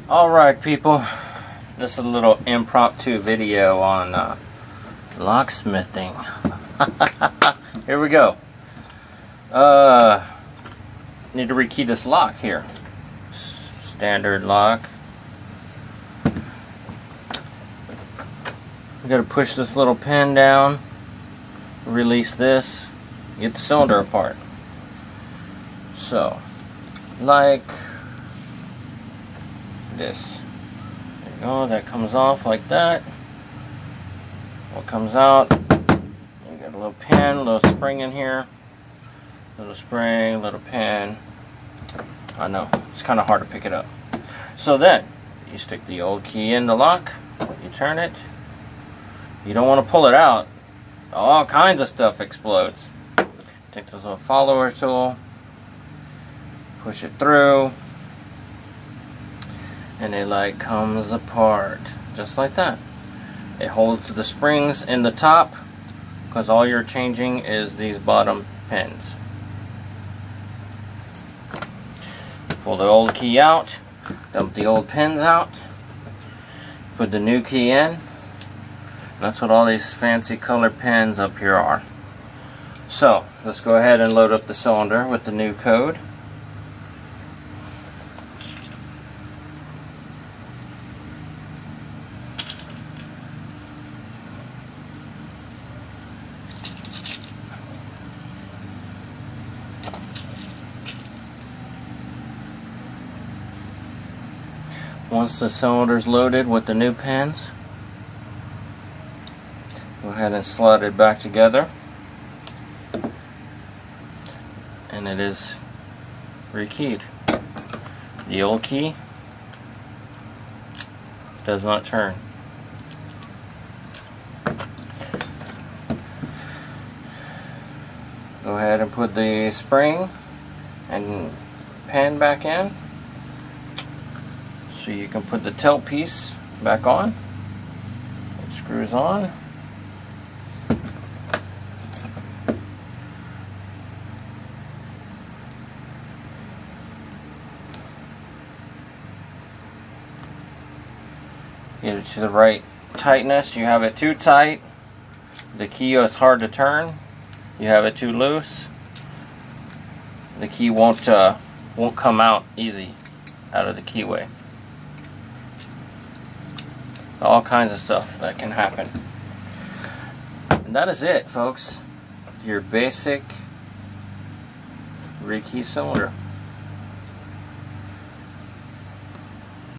Alright people, this is a little impromptu video on locksmithing. Here we go. Need to rekey this lock here. Standard lock. We gotta push this little pin down, release this, get the cylinder apart. So, like this. There you go, that comes off like that. What comes out, you got a little pin, a little spring in here. Little spring, little pin. I know, it's kind of hard to pick it up. So then, you stick the old key in the lock, you turn it. You don't want to pull it out. All kinds of stuff explodes. Take this little follower tool, push it through, and it like comes apart just like that. It holds the springs in the top because all you're changing is these bottom pins. Pull the old key out, dump the old pins out, put the new key in. That's what all these fancy color pins up here are. So let's go ahead and load up the cylinder with the new code. Once the cylinder is loaded with the new pins, go ahead and slide it back together, and it is rekeyed. The old key does not turn. Go ahead and put the spring and pin back in so you can put the tail piece back on. It screws on. Get it to the right tightness. You have it too tight, the key is hard to turn. You have it too loose, the key won't come out easy out of the keyway. All kinds of stuff that can happen. And that is it, folks. Your basic rekey cylinder.